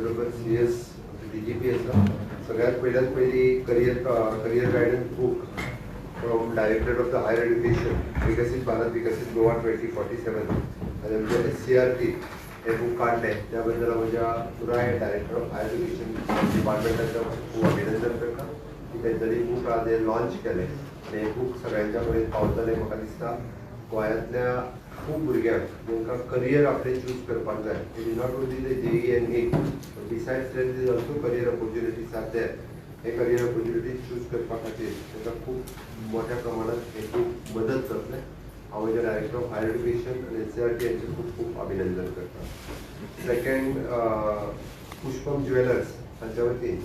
बरोबर CS DGP आसा. सगळ्यात पहिली career guidance book from director of the higher education विकसित भारत विकसित गोवा 2047 आणि आमचे SCRT हे बुक काढले. त्याबद्दल माझ्या पुराय डायरेक्टर ऑफ हायर एज्युकेशन डिपार्टमेंटाचं खूप अभिनंदन करता की त्यांनी बुक आज लॉन्च केले आणि हे बुक सगळ्यांच्या पर्यंत पावतले. म्हाका दिसता गोंयांतल्या खूप भुरग्यांक तांकां करियर आपले चूज करपाक जाय. It is not only the JEE and NEET, besides that is also career opportunities are there. हे करियर ऑपॉर्च्युनिटीज चूज करपा खातीर तांकां खूप मोठ्या प्रमाणात हे खूप मदत करतले. हांव म्हज्या डायरेक्टर ऑफ हायर एज्युकेशन आनी SCRT यांचे खूप खूप अभिनंदन करता. सेकंड, पुष्पम ज्वेलर्स हांच्या वतीन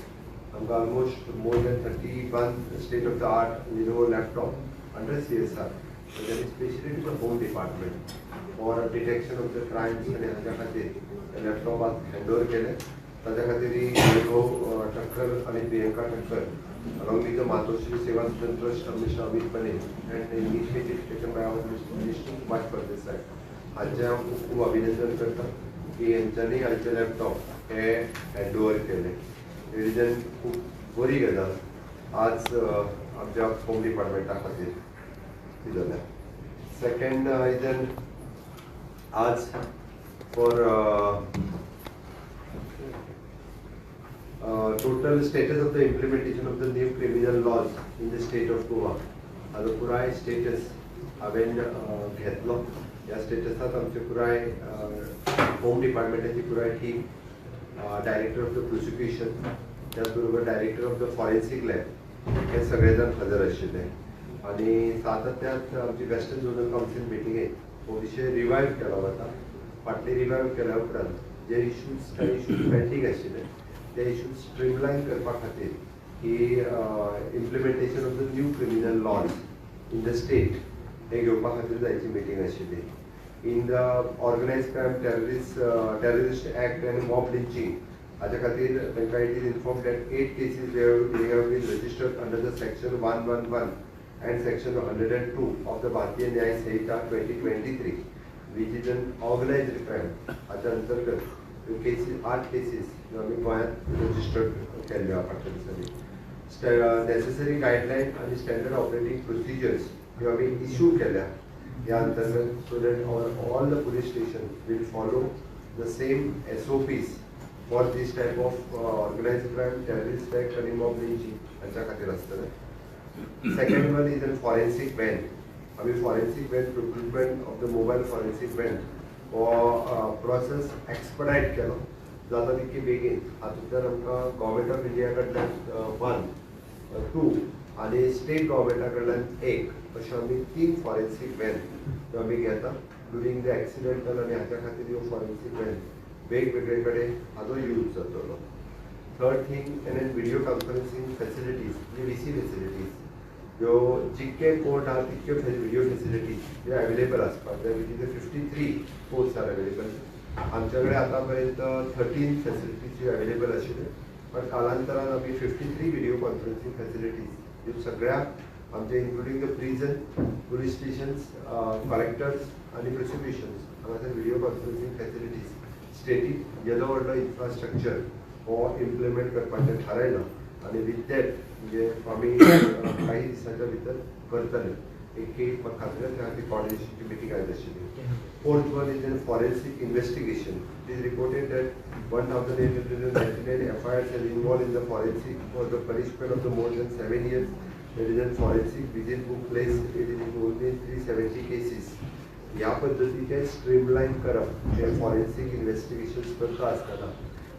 आमकां almost more than 31 state of the art Lenovo laptop under CSR specially to the home department for detection of the crimes आनी हाच्या खातीर लॅपटॉप आज हँड ओवर केले. ताच्या खातीर वैभव ठक्कर आणि Priyanka Thakkar along with the Matoshree Seva Sadan trust Mr. Amit Patel and the initiative taken by our Mr. Subhash Pardesai हाचे हांव खूप अभिनंदन करता की हेंच्यांनी हाचे लॅपटॉप हे हँड ओवर केले. रिजन खूप बरी गजाल आज आमच्या होम डिपार्टमेंटा खातीर ती जाल्या. सेकंड रिजन आज for total status of the implementation of the new criminal laws in the state of Goa. हाजो पुराय स्टेटस हांवें घेतलो. ह्या स्टेटसात आमचे पुराय होम डिपार्टमेंटाची पुराय team, director of the prosecution, त्याच बरोबर director of the forensic lab हे सगळे जाण हजर आशिल्ले. आणि सातत्यात आमची वेस्टर्न झोनल कावन्सिल मिटिंगेक हो विशय रिवायव केलो वता. फाटली रिवायव केल्या उपरांत जे इश्यूज पेंडींग आशिल्ले ते इश्यूज स्ट्रीमलायन करपा खातीर की implementation of the new criminal laws in the state हे घेवपा खातीर जायची मिटींग आशिल्ली. In the organise crime terrorist act आनी मॉब लिंचिंग हाच्या खातीर तांकां it is inform that 8 cases we have been registered under the section 111 and section 102 of the Bharatiya Nyaya Sanhita 2023 which is an organized crime. हाच्या अंतर्गत cases 8 cases आमी गोंयांत registered केल्ल्यो फाटल्या दिसांनी. नेसेसरी गायडलायन आनी स्टँडर्ड ऑपरेटींग प्रोसिजर्स ह्यो आमी इश्यू केल्या ह्या अंतर्गत so that all the police station will follow the same SOPs for this type of organised crime terrorist act आनी मॉब लिंचिंग हाच्या खातीर आसतलें. Second one is a forensic van. आमी forensic van procurement of the mobile forensic van हो process expedite केलो जाता तितके बेगीन. हातूंतल्यान आमकां गव्हर्मेंट ऑफ इंडिया कडल्यान 1, 2 आनी स्टेट गव्हर्मेंटा कडल्यान 1 अशे आमी 3 फॉरेन्सीक वॅन ह्यो आमी घेता ड्युरींग द एक्सिडेंटल आनी हाच्या खातीर ह्यो फॉरेन्सीक वॅन वेगवेगळे कडेन हाजो यूज जातलो. Third thing an video conferencing facilities VC facilities ह्यो जितके कोर्ट आहा तितके व्हिडिओ फॅसिलिटीज ह्यो अवेलेबल आसपाक जाय. Which is 53 courts are available. आमच्या कडेन आतां पर्यंत 13 फॅसिलिटीज ह्यो अवेलेबल आशिल्ल्यो पण कालांतरान आमी 53 व्हिडिओ कॉन्फरन्सिंग फॅसिलिटीज ह्यो सगळ्या आमचे including the prison, police stations, collectors आनी प्रोसिक्युशन्स हांगासर व्हिडिओ कॉन्फरन्सिंग फॅसिलिटीज स्टेटीक येदो व्हडलो इन्फ्रास्ट्रक्चर हो इम्प्लिमेंट करपाचें थारायलां आनी वीथ दॅट म्हणजे आमी काही दिसांच्या भितर करतले. एक खात्री आसा ती कॉर्डिनेशनची मिटींग आयज आशिल्ली. Fourth one is in forensic investigation. It is reported that 1899 FIRs are involve in the forensic for the punishment of the more than 7 years. There is a forensic visit took place. It is only 370 cases. ह्या पद्धतीचे streamline करप हे forensic investigations करता आसतना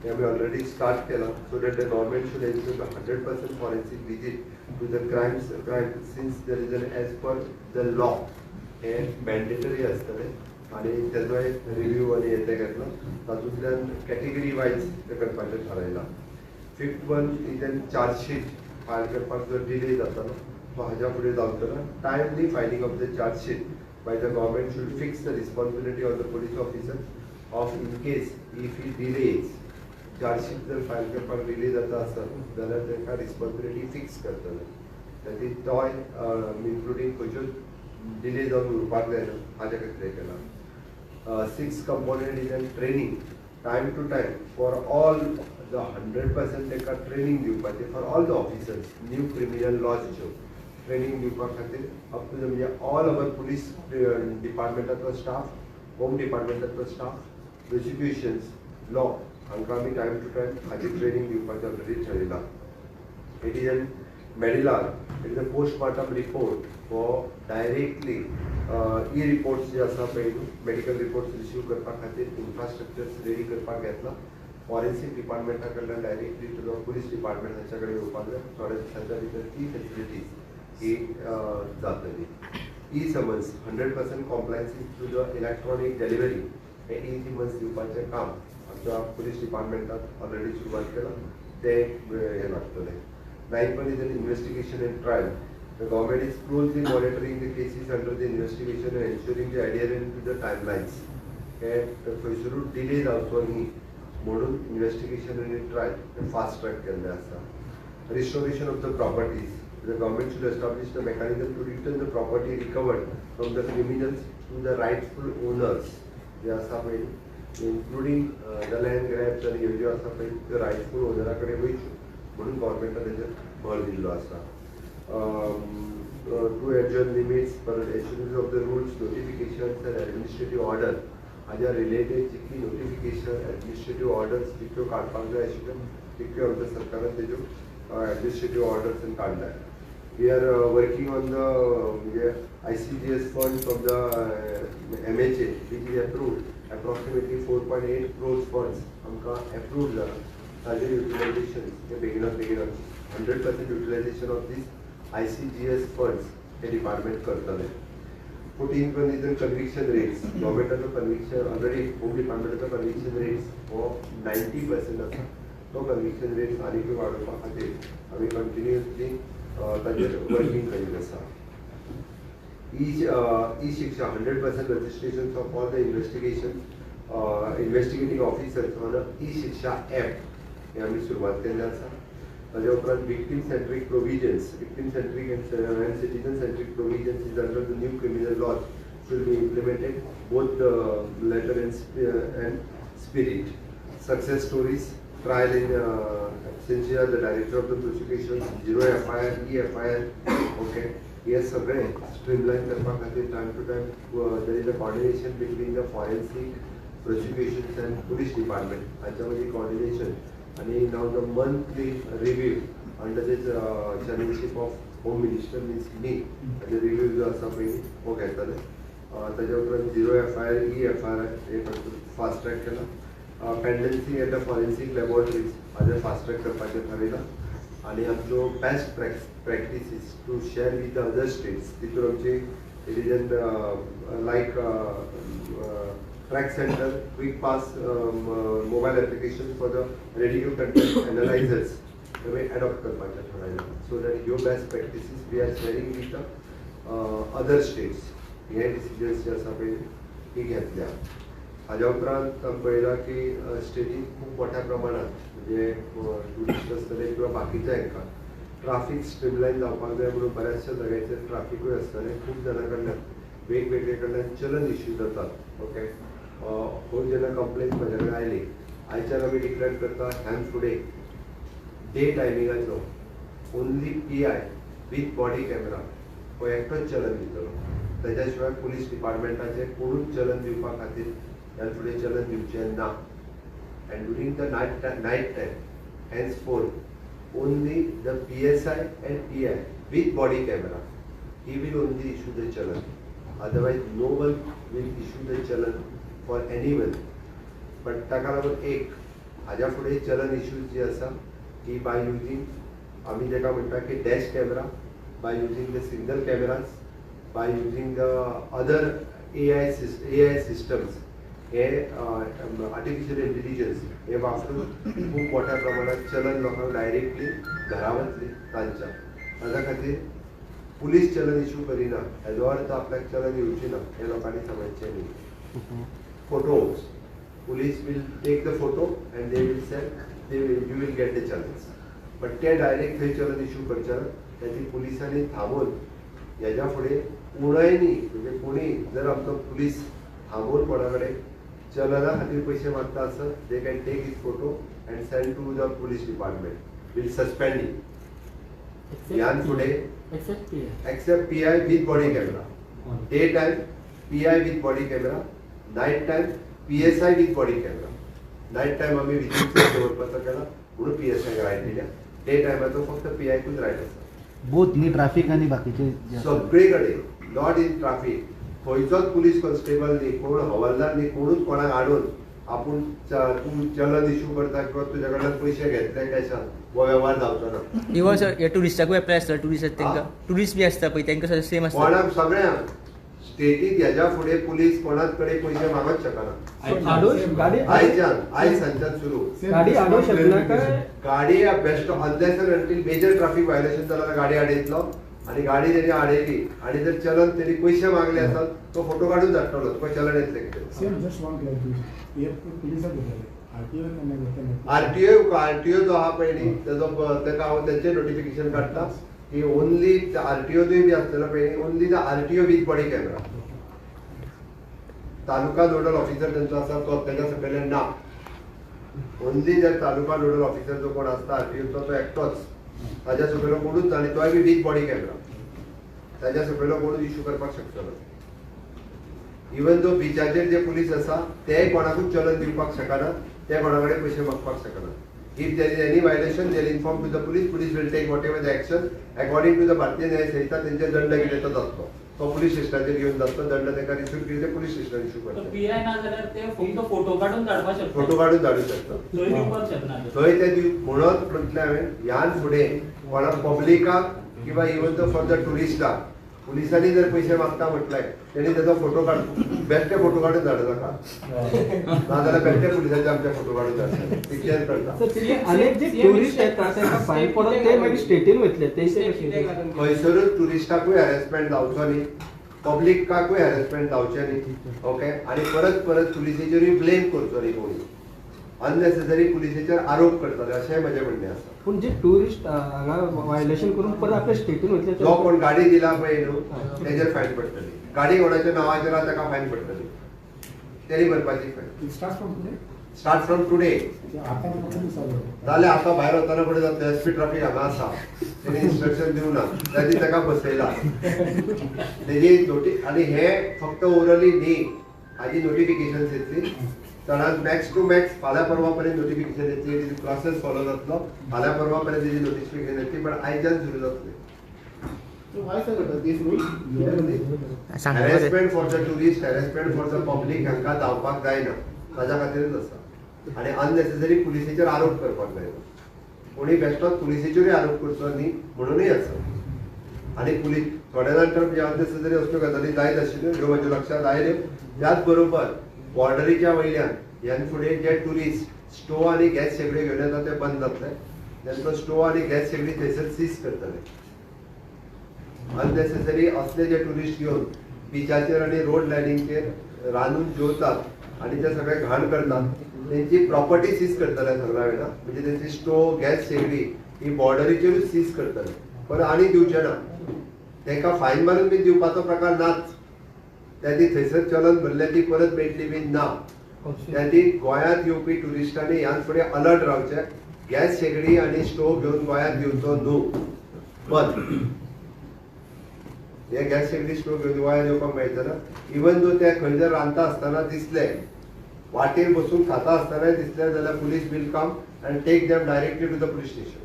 हे आमी already start केला so that the government should ensure 100% forensic visit to the crime scene there is an as per the law हे मॅन्डेटरी आसतलें आनी तेजो एक रिव्यू आनी हे घेतलो. तातूंतल्यान कॅटेगरी वायज ते करपाचें थारायलां. Fifth one is an chargesheet file करपाक जर डिले जातालो तो हाज्या फुडें जावचो. Timely filing of the chargesheet by the government should fix the responsibility of the police officer of in case if he delays chargeशीट जर फायल करपाक डिले जाता आसत जाल्यार ताका रिस्पॉन्सिबिलिटी फिक्स करतले. ताची तोय इन्क्लुडींग खंयच्यो डिले जावन उरपाक जायना हाज्या खातीर केला. 6th component is an training time to time for all the 100% ताका ट्रेनिंग दिवपाचे for all the officers, new criminal laws ज्यो ट्रेनिंग दिवपा खातीर up to the म्हणजे all our police departmentatलो staff, home departmentatलो staff, prosecutions, law हांकां आमी time to time हाची training दिवपाचें already ठरयलां. It is an MEDILAR, it is a postmortem report for directly e-reports जे आसा पळय मेडिकल रिपोर्ट्स रिसीव करपा खातीर इन्फ्रास्ट्रक्चर्स रेडी करपाक घेतला. फॉरेन्सिक डिपार्टमेंटा कडल्यान directly to the police department हांच्या कडेन येवपाक जाय. थोड्या दिसांच्या भितर ती फॅसिलिटीज ही जातली. E summons 100% compliance to the electronic delivery हे ई समन्स दिवपाचें काम आमच्या पुलीस डिपार्टमेंटान ऑलरेडी सुरवात केला. ते हे लागतलें. 9 is an investigation and trial. The government is closely monitoring the cases under the investigation and ensuring the adherence to the timelines. खंयसरूच डिले जावचो न्ही म्हणून इन्व्हेस्टिगेशन आनी ट्रायल फास्ट ट्रॅक केल्लें आसा. Restoration of the properties. The government should establish the mechanism to return the property recovered from the criminals to the rightful owners. जे आसा पळय including the land grabs आनी ह्यो ज्यो आसा पळय त्यो rightful ओनरा कडेन वयच्यो म्हणून गव्हर्मेंटान तेजेर भर दिल्लो आसा. To adjourn limits for issues of the rules notifications and administrative order हाज्या रिलेटेड जितली नोटिफिकेशन एडमिनिस्ट्रेटिव्ह ऑर्डर्स जितक्यो काडपाक जाय आशिल्ल्यो तितक्यो आमच्या सरकारान तेज्यो एडमिनिस्ट्रेटिव्ह ऑर्डर्स काडल्या. We are working on the म्हणजे ICGS fund from the MHA which is approved. Approximately 4.8 crores funds आमकां approved जाला. ताजेर युटिलायझेशन हे बेगिनात 100% utilisation of this ICGS funds हे डिपार्टमेंट करतले. 14 is the conviction rates. गव्हर्मेंटाचो कन्विक्शन ऑलरेडी होम डिपार्टमेंटाचो कन्विक्शन रेट्स हो 90% आसा. तो कन्विक्शन रेट्स आनीकूय वाडोवपा खातीर आमी कंटिन्युअसली ताजेर वर्किंग करीत आसा. E Shiksha 100% registration of all the investigating officers on e Shiksha app हे आमी सुरवात केल्लें आसा. ताजे उपरांत victim centric provisions victim centric and citizen centric provisions is under the new criminal laws should be implemented both the letter and spirit. Success stories, trial in since you are the director of the prosecution, 0 FIR, e-FIR, okay. Yes, सगळे streamline करपा खातीर time to time there is a coordination between the forensic, prosecutions and police department. हाच्या मध्ये coordination आणि now the monthly review under this chairmanship of Home Minister means me. the review जो आसा पळय हो घेतले. ताच्या उपरांत 0 FIR, e-FIR हे फास्ट ट्रॅक केला. Pendency at the forensic laboratories हाजे फास्ट ट्रॅक करपाचें थारायलां. आनी आमच्यो best practices to share with the other states तितून आमची it is an like track centre quick pass mobile application for the radio content analysers adopt करपाचें थारायलां. So that ह्यो best practices we are sharing with the other states. हे decisions जे आसा पळय ती घेतल्या. हाज्या उपरांत आमी पळयलां की स्टेटीन खूब मोठ्या प्रमाणांत म्हणजे ट्युरिस्ट आसतले किंवा बाकीच्या हांकां ट्राफीक स्ट्रीमलायन जावपाक जाय म्हणून बऱ्याचशा जाग्याचेर ट्राफिकूय आसतलें. खूब जाणां कडल्यान वेगवेगळे कडल्यान चलन इश्यू जातात. ओके हो जेन्ना कंप्लेन म्हज्या कडेन आयली आयच्यान आमी डिक्लेअर करता ह्यान फुडें डे टायमिंगाचो only PI with body camera हो एकटोच चलन दितलो. ताच्या शिवाय पुलीस डिपार्टमेंटाचे कोणूच चलन दिवपा खातीर ह्या फुडें चलन दिवचें ना. And during the night time henceforth only the PSI and PI with body camera he will only issue the challan. Otherwise no one will issue the challan for anyone. but ताका लागून एक हाज्या फुडें चलन इश्यूज जी आसा ती bye using आमी जेका म्हणटा की dash camera by using the signal cameras by using the other AI systems हे आर्टिफिशियल इंटेलिजन्स हे वापरून खूब मोठ्या प्रमाणात चलन लोकांक डायरेक्टली घरा वतली तांच्या. ताच्या खातीर पुलीस चलन इश्यू करिना हेजो अर्थ आपल्याक चलन येवची ना हे लोकांनी समजचें न्ही. Photos police will take the photo and they will send you will get the challans. But ते डायरेक्ट थंय चलन इश्यू करचे ना. त्याची पुलिसांनी थांबून ह्याच्या फुडें कोणय न्ही म्हणजे कोणी जर आमचो पुलीस थांबून कोणा कडेन चलना खातीर पैसे मागता आसत, they can take his photo and send to the police department. Will suspend him. Yan फुडें except PI with body camera. Daytime PI with body camera, night time PSI with body camera. Night time आम्ही विचित्र दवरपाचो केला म्हणून PSI right दिल्या. Day टायमाचो फक्त PI कूच right आसा. बोथ न्ही ट्रॅफिक आनी बाकीचे सगळे कडेन नॉट इन ट्रॅफिक. खंयचोच पुलीस कॉन्स्टेबल न्ही, कोण हवालदार न्ही, कोणूच कोणाक हाडून आपूण तूं चलन इश्यू करता किंवा तुज्या कडल्यान पयशे घेतले कॅशान हो वेव्हार जावचो ना. इवन हे टुरिस्टाकूय एप्लाय आसता, टुरिस्ट बी आसता पळय तांकां सेम आसता. कोणाक सगळ्यांक स्टेटीक हेज्या फुडें पुलीस कोणाच कडेन पयशे मागच शकना. आयज सांच्यान सुरू गाडी बेस्ट unless and until major traffic violation जाल्यार गाडी आडयतलो आणि गाडी तेणी आडयली आणि जर चलन तेणी पयशे मागले आसत तो फोटो काढून धाडटलो, तुका चलन येतलें कितें. आरटीओ जो आहा पळय न्ही तेका हांव तेंचें नोटिफिकेशन काडटा की ओनली आरटीओ बी आसतलो पळय only the RTO with body camera. Taluka nodal officer तेंचो आसा तो तेच्या सकयल्यान ना. ओनली जर तालुका नोडल ऑफिसर जो कोण आसता आरटीओचो तो एकटोच, ताज्या सकयलो कोणूच आनी तोय बी विथ बॉडी कॅमेरा. ताज्या सकयलो कोणूच इश्यू करपाक शकतलो. इवन जो बिचाचेर जे पुलीस आसा ते कोणाकूच चलन दिवपाक शकना, ते कोणा कडेन पयशे मागपाक शकना. If there is any violation, they will inform to the police. Police will take whatever the action according to the भारतीय न्याय संहिता. त्यांचे दंड कितें तो जातलो तो पुलीस स्टेशनाचेर घेवन जातलो. दंड ताका रिसीव केले ते पुलीस स्टेशनार इश्यू करता. पीआय ना जाल्यार ते फक्त फोटो काढून धाडपाक शकता. फोटो काढून धाडू शकता. थंय दिवपाक शकना. थंय ते म्हणून म्हटलें हांवें ह्यान फुडें कोणाक पब्लिकाक किंवा इवन तो फॉर द टुरिस्टाक पुलिसांनी जर पयशे मागता म्हटलें तेणी तेजो फोटो काड बेश्टे फोटो काडून धाडू नाका. नाजाल्यार बेश्टे पुलिसांचे आमचे फोटो काडून धाडटा पिक्चर करता. अनेक जे टुरिस्ट येतात तांकां फायन पडत ते मागीर स्टेटीन वयतले ते खंयसरूच टुरिस्टाकूय हॅरेसमेंट जावचो न्ही, पब्लिकाकूय हॅरेसमेंट जावचें न्ही. ओके आनी परत परत पुलिसेचेरूय ब्लेम करचो न्ही कोणी. अननेसेसरी पुलिसेचेर आरोप करतले अशेंय म्हजें म्हणणें आसा. पूण जे टुरिस्ट हांगा वायलेशन करून परत आपल्या स्टेटीन वयतले जो कोण गाडी दिला पळय न्हू तेजेर फायन पडटली. गाडी कोणाच्या नांवाचेर आहा ताका फायन पडटली. तेणी भरपाची फायन. Start from today. जाल्यार आतां भायर वतना फुडें जाता एसपी ट्रॅफिक हांगा आसा तेणी इन्स्ट्रक्शन दिवना ताजी ताका बसयला तेजी नोटीस. आनी हे फक्त ओरली न्ही, हाजी नोटिफिकेशन्स येतली. चडांत मॅक्स टू मॅक्स फाल्यां परवा पर्यंत नोटिफिकेशन येतली. प्रोसेस फॉलो जातलो. फाल्यां परवा पर्यंत तेजी नोटिफिकेशन येतली पण आयच्यान सुरू जातली. Harassment for the tourist, harassment for the public हांकां जावपाक जायना. ताज्या खातीरच आसा. आनी अननेसेसरी पुलिसेचेर आरोप करपाक जायना. कोणी बेश्टोच पुलिसेचेरूय आरोप करचो न्ही म्हणूनय आसा. आनी पुलीस थोड्या जाण अननेसेसरी असल्यो गजाली जायत आशिल्ल्यो ह्यो म्हज्या लक्षांत आयल्यो. त्याच बरोबर बॉर्डरीच्या वयल्यान ह्यान फुडें जे टुरिस्ट स्टोव आनी गॅस शेगडी घेवन येता ते बंद जातले. तांचो स्टोव आनी गॅस शेगडी थंयसर सीज करतले. अननेसेसरी असले जे टुरिस्ट घेवन बिचाचेर आनी रोड लायनींगचेर रांदून जेवतात आनी ते सगळे घाण करतात तेंची प्रॉपर्टी सीज करतले सगळ्या वेळा. म्हणजे तेंची स्टोव गॅस शेगडी ही बॉर्डरीचेरूच सीज करतले. पण आनी दिवचे ना. तांकां फायन मारून बी दिवपाचो प्रकार नाच. त्या ती थंयसर चलन भरले ती परत मेळटली बी ना. त्या ती गोंयांत येवपी टुरिस्टांनी ह्यान फुडें अलर्ट रावचे. गॅस शेगडी आनी स्टोव घेवन गोंयांत येवचो न्हू. बंद. हे गॅस शेगडी स्टोव घेवन गोंयांत येवपाक मेळटना. इवन दो ते खंय जर रांदता आसतना दिसले वाटेर बसून खाता आसतना दिसले जाल्यार police will come and take them directly to the police station.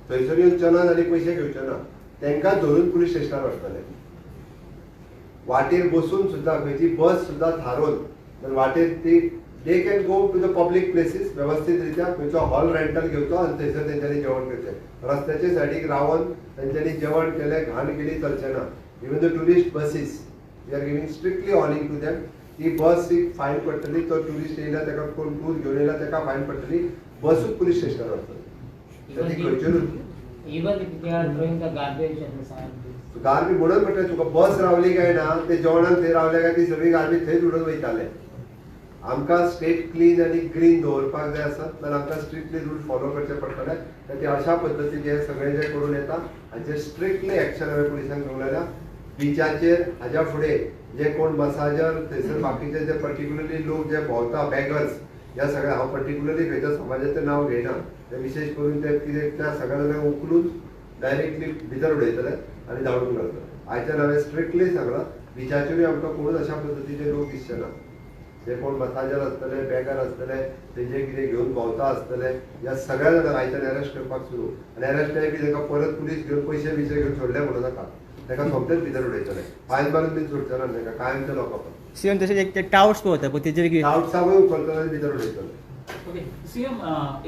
थंयसर येवन चलन आनी पयशे घेवचे ना. तांकां धरून पुलीस स्टेशनार व्हरतले. वाटेर बसून सुद्दां खंयची बस सुद्दां थारोवन वाटेर ती they can go to the public places व्यवस्थीत रित्या खंयचो हॉल रेंटल घेवचो आनी थंयसर तेंच्यांनी जेवण करचें. रस्त्याचे सायडीक रावन तेंच्यांनी जेवण केलें घाण केली चलचें ना. Even the tourist buses we are giving strictly warning to them. ती बस फायन पडटली. तो टुरिस्ट येयला ताका कोण टूर घेवन येयला ताका फायन पडटली. बसूच पुलीस स्टेशनार व्हरतली. खंयच्योच Even if they are throwing the garbage at the side. Garbage म्हणून म्हटलें तुका बस रावली काय ना ते जेवणाक थंय रावले काय ती सगळी गार्बेज थंयच उडोवन वयताले. आमकां स्टेट क्लीन आनी ग्रीन दवरपाक जाय आसत जाल्यार आमकां स्ट्रिक्टली रूल फॉलो करचे पडटले. ते अशा पद्दतीचे सगळे जे करून येता हाचेर स्ट्रिक्टली एक्शन हांवें पुलिसांक घेवलेल्या. बिचाचेर हाज्या फुडें जे कोण मसाजर थंयसर बाकीचे जे पर्टिक्युलरली लोक जे भोंवता बॅगर्स ह्या सगळ्या हांव पर्टिक्युलरली खंयच्या समाजाचें नांव घेयना ते विशेष करून ते कितें त्या सगळ्या जाणांक उखलून डायरेक्टली भितर उडयतले आनी धांवून घालतले. आयच्यान हांवें स्ट्रिक्टली सांगलां बिचाचेरूय आमकां कोणूच अशा पद्दतीचे लोक दिसचे ना. जे कोण मसाजर आसतले बॅगर आसतले तेजे कितें घेवन भोंवता आसतले ह्या सगळ्या जाणांक आयच्यान अरेस्ट करपाक सुरू आनी अरेस्ट केले की तांकां परत पुलीस घेवन पयशे बियशे घेवन सोडले म्हणून नाका. ताका सोमतेच भितर उडयतले फायन मारून बीन सोडचे ना ताका कायमचे लोकांक. सीएम तशेंच एक ते टावर्स पळयता पळय तेजेर कितें आउटसावय उखलतले आनी भितर उडयतले. ओके सीएम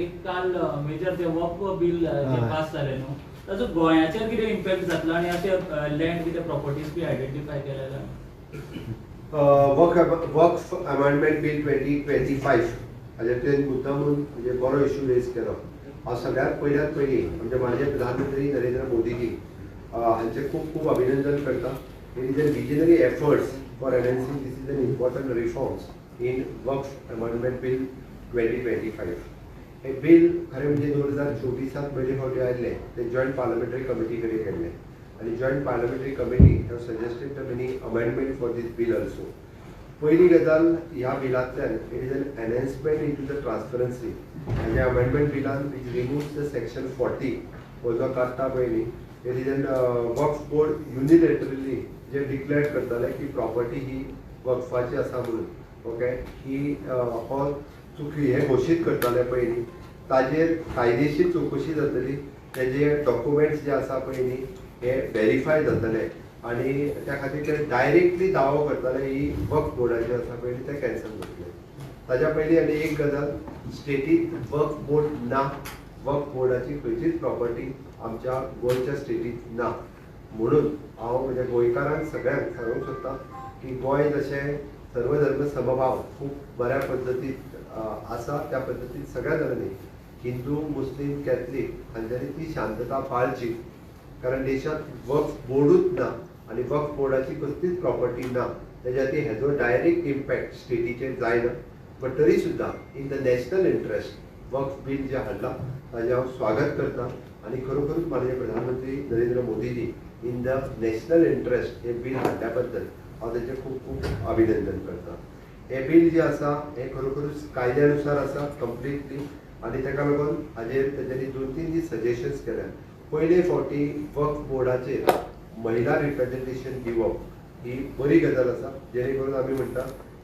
एक काल मेजर ते वक्फ बिल जे हय. पास जालें न्हू ताजो गोंयाचेर कितें इम्पॅक्ट जातलो आनी अशे लँड कितें प्रॉपर्टीज बी आयडेंटिफाय केलेल्या वक्फ अमेंडमेंट बिल 2025 हाजेर मुद्दामून म्हणजे बरो इश्यू रेज केलो. हांव सगळ्यात पयली म्हणजे माझे प्रधानमंत्री नरेंद्र मोदीजी हांचे खूब खूब अभिनंदन करता. It is a visionary efforts for enhancing this is an important reforms in Waqf amendment bill 2025. हे बिल खरें म्हणजे 2024 पयले फावटी आयिल्ले ते जॉयंट पार्लमेंटरी कमिटी कडेन गेल्ले आनी joint parliamentary committee have suggested the many amendment for this bill also. पयली गजाल ह्या बिलांतल्यान it is an enhancement into the transparency. ह्या अमेंडमेंट बिलान विच रिमूव्स द सेक्शन 40 हो जो काडटा पयली it is an Waqf board unilaterally जे डिक्लेअर करताले की प्रॉपर्टी ही वक्फाची आसा म्हणून. ओके ही हो चुकी हे घोशीत करताले पयलीं ताजेर कायदेशीर चवकशी जातली तेजे डॉक्युमेंट्स जे आसा पळय न्ही हे व्हेरीफाय जातले आनी त्या खातीर ते डायरेक्टली दावो करताले ही वक्फ बोर्डाची आसा पळय ते कॅन्सल करतले. ताज्या पयलीं आनी एक गजाल स्टेटींत वक्फ बोर्ड ना. वक्फ बोर्डाची खंयचीच प्रॉपर्टी आमच्या गोंयच्या स्टेटींत ना म्हणून हांव म्हणजे गोंयकारांक सगळ्यांक सांगूंक सोदतां की गोंय जशें सर्वधर्म समभाव खूब बऱ्या पद्दतीन आसा त्या पद्दतीन सगळ्या जाणांनी हिंदू मुस्लीम कॅथलीक हांच्यांनी ती शांतता पाळची. कारण देशांत वक्फ बोर्डूच ना आनी वक्फ बोर्डाची कसलीच प्रॉपर्टी ना तेज्या खातीर हेजो डायरेक्ट इम्पॅक्ट स्टेटीचेर जायना. बट तरी सुद्दां in the national interest Waqf bill जे हाडला ताजें हांव स्वागत करतां आनी खरोखरूच माननीय प्रधानमंत्री Narendra Modi ji in the national interest हे बिल हाडल्या बद्दल हांव तेचें खूब खूब अभिनंदन करतां. हे बिल जे आसा हे खरोखरूच कायद्यानुसार आसा कंप्लिटली आनी ताका लागून हाजेर तेच्यांनी 2-3 दीस सजेशन्स केल्या. पयले फावटी वक्फ बोर्डाचेर महिला रिप्रेझेंटेशन दिवप ही बरी गजाल आसा जेणे करून आमी म्हणटा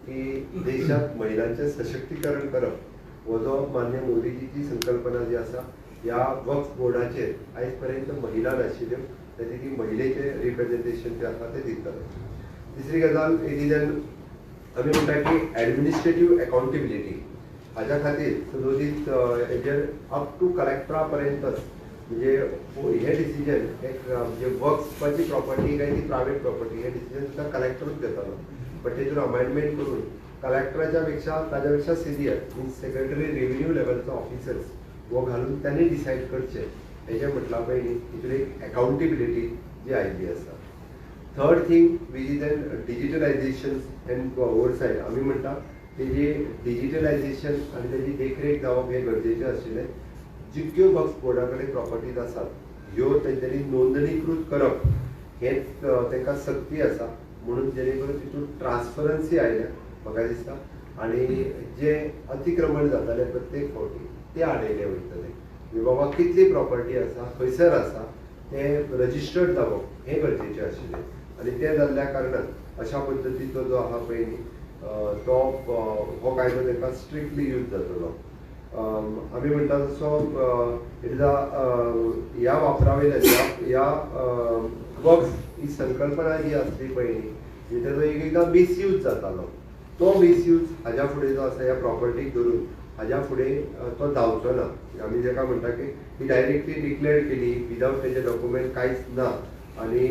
की देशांत महिलांचें सशक्तीकरण करप हो जो मान्य मोदीजीची संकल्पना जी आसा ह्या वक्फ बोर्डाचेर आयज पर्यंत महिला नाशिल्ल्यो तेची ती महिलेचें रिप्रेझेंटेशन जें आसा तें दितले. तिसरी गजाल इट इज एन आमी म्हणटा की एडमिनिस्ट्रेटीव अकाउंटेबिलिटी हाज्या खातीर सुरळीत हेजेर अप टू कलेक्टरा पर्यंतच म्हणजे हे डिसिजन एक म्हणजे वक्फाची प्रॉपर्टी काय ती प्रायवेट प्रॉपर्टी हे डिसिजन सुद्दां कलेक्टरूच घेतालो. बट तेजेर अमेंडमेंट करून कलेक्टराच्या पेक्षा ताज्या पेक्षा सिनियर मीन्स सेक्रेटरी रेव्हेन्यू लेवलचो ऑफिसर्स हो घालून त्यांनी डिसायड करचे हेजे म्हटला पयलीं तितून एक अकाउंटेबिलिटी जी आयिल्ली आसा. Third thing which is an digitalisation and oversight आमी म्हणटा तेजी डिजिटलायझेशन आनी तेजी देखरेख जावप हे गरजेचें आशिल्लें. जितक्यो वक्फ बोर्डा कडेन प्रॉपर्टीज आसात ह्यो तेंच्यांनी नोंदणीकृत करप हेच तांकां सक्ती आसा म्हणून जेणे करून तितून ट्रान्सपरन्सी आयल्या म्हाका दिसता आनी जे अतिक्रमण जाताले प्रत्येक फावटी ते आडयले वयतले. बाबा कितली प्रॉपर्टी आसा खंयसर आसा तें रजिस्टर्ड जावप हें गरजेचें आशिल्लें आनी तें जाल्ल्या कारणान अशा पद्दतीचो जो आहा पळय न्ही तो हो कायदो तांकां स्ट्रिक्टली यूज जातलो. आमी म्हणटा तसो ह्या वापरावयल्यान ह्या वक्फ ही संकल्पना जी आसली पळय न्ही तेजो एकदां मिसयूज जातालो. तो मिसयूज हाज्या फुडें जो आसा ह्या प्रॉपर्टीक धरून हाज्या फुडें तो जावचो ना. आमी जेका म्हणटा की ही डायरेक्टली डिक्लेअर केली विदावट तेजे डॉक्युमेंट कांयच ना आनी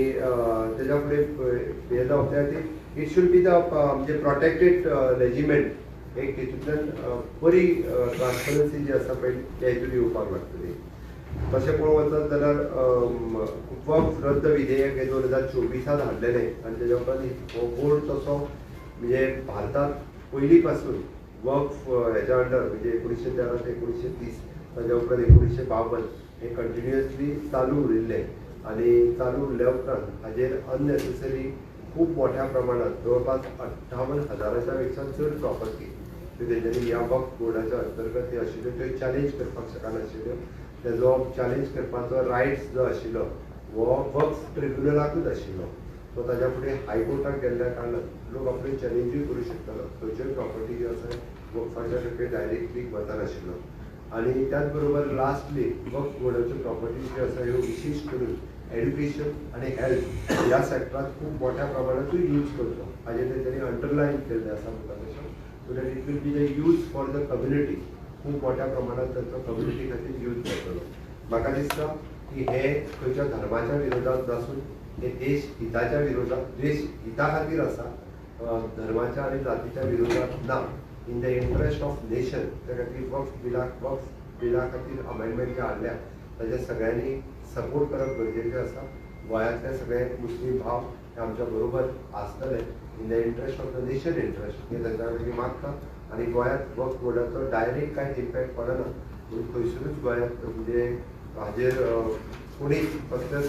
तेज्या फुडें हे जावप त्या खातीर इट शूड बी द म्हणजे प्रोटेक्टेड रेजिमेंट एक हितूंतल्यान बरी ट्रान्सपरन्सी जी आसा पळय त्या हितून येवपाक लागतली. तशें पळोवंक वचत जाल्यार वक्फ रद्द विधेयक हे 2024 हाडलेलें आनी तेज्या उपरांत हो बोर्ड तसो म्हणजे भारतांत पयलीं पासून वक्फ हेच्या अंडर म्हणजे 1913 ते 1930 ताज्या उपरांत 1952 हे कंटिन्युअसली चालू उरिल्लें आनी चालू उरल्या उपरांत हाजेर अननेसेसरी खूप मोठ्या प्रमाणात जवळपास 58,000च्या पेक्षा चड प्रॉपर्टी तेंच्यांनी ह्या वक्फ बोर्डाच्या अंतर्गत हे आशिल्ल्यो त्यो चॅलेंज करपाक शकनाशिल्ल्यो. तेजो चॅलेंज करपाचो रायट्स जो आशिल्लो वो वक्फ ट्रिब्युनलाकूच आशिल्लो. सो ताज्या फुडें हायकोर्टाक गेल्ल्या कारणान लोक आपले चॅलेंजूय करूं शकतालो. खंयच्योय प्रॉपर्टी ज्यो आसा वक्फाच्या सकयल डायरेक्टली वचनाशिल्लो. आणि त्याच बरोबर लास्टली वक्फ बोर्डाच्यो प्रॉपर्टी ज्यो आसा ह्यो विशेश करून एड्युकेशन आणि हेल्थ ह्या सेक्टरात खूप मोठ्या प्रमाणातूय यूज करतो. हाजें तेंच्यांनी अंडरलायन केल्लें आसा मुखार so that it will be the use for the community. खूप मोठ्या प्रमाणात तांचो कम्युनिटी खातीर यूज जातलो. म्हाका दिसता की हे खंयच्या धर्माच्या विरोधात नासून हे देश हिताच्या विरोधात देश हिता खातीर आसा, धर्माच्या आणि जातीच्या विरोधात ना. In the interest of nation त्या खातीर वक्फ बिला खातीर अमेंडमेंट जे हाडल्या ताचे सगळ्यांनी सपोर्ट करप गरजेचें आसा. गोंयांतले सगळे मुस्लीम भाव हे आमच्या बरोबर आसतले in the interest of the nation interest हे तांच्या खातीर मागता. आणि गोंयांत वक्फ बोर्डाचो डायरेक्ट कांय इम्पॅक्ट पडना म्हणून खंयसरूच गोंयांत म्हणजे हाजेर कोणीच कसलेच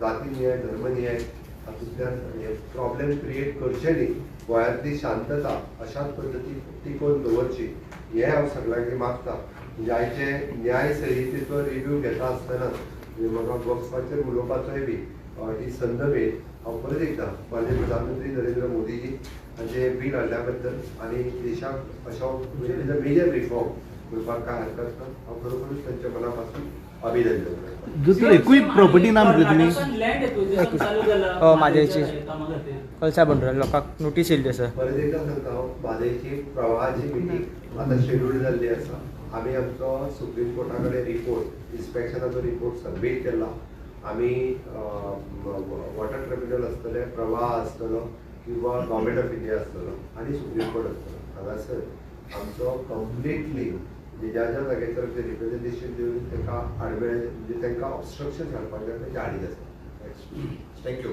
जातीनिहाय धर्मनिहाय हातूंतल्यान हे प्रॉब्लेम क्रिएट करचे न्ही. गोंयांतली शांतता अशाच पद्दतीन टिकोवन दवरची हे हांव सगळ्यांक मागता. म्हणजे आयचे न्याय संहितेचो रिव्ह्यू घेता आसतना म्हाका वक्फाचेर उलोवपाचोय बी ही संद मेळ्ळी. हांव परत एकदां माननीय प्रधानमंत्री नरेंद्र मोदीजी हांचे बील हाडल्या बद्दल आनी देशाक अशो मेजर रिफॉर्म करपाक काय हरकत ना. हांव खरोखरूच तांच्या मना पासून अभिनंदन करता. दुसरं एकूय प्रॉपर्टी ना म्हटलं तुमी लँड एक्विजिशन चालू जाला म्हादयची कामा खातीर कळसा बंडरा लोकांक नोटीस येयल्ली आसा. परत एकदा सांगता हांव म्हादयची प्रवाहाची मिटींग आतां शेड्यूल जाल्ली आसा. आमी आमचो सुप्रीम कोर्टा कडेन रिपोर्ट इन्स्पेक्शनाचो रिपोर्ट सबमीट केला. आमी वॉटर ट्रिब्युनल आसतले, प्रवाह आसतलो किंवा गव्हर्मेंट ऑफ इंडिया आसतलो आनी सुप्रीम कोर्ट आसतलो. हांगासर आमचो कंप्लिटली ज्या ज्या जाग्याचेर ते रिप्रेझेंटेशन दिवन तांकां आडमेळ्ळे म्हणजे तांकां ऑब्स्ट्रक्शन घालपाक जाय तें हाडीत आसा. थँक्यू.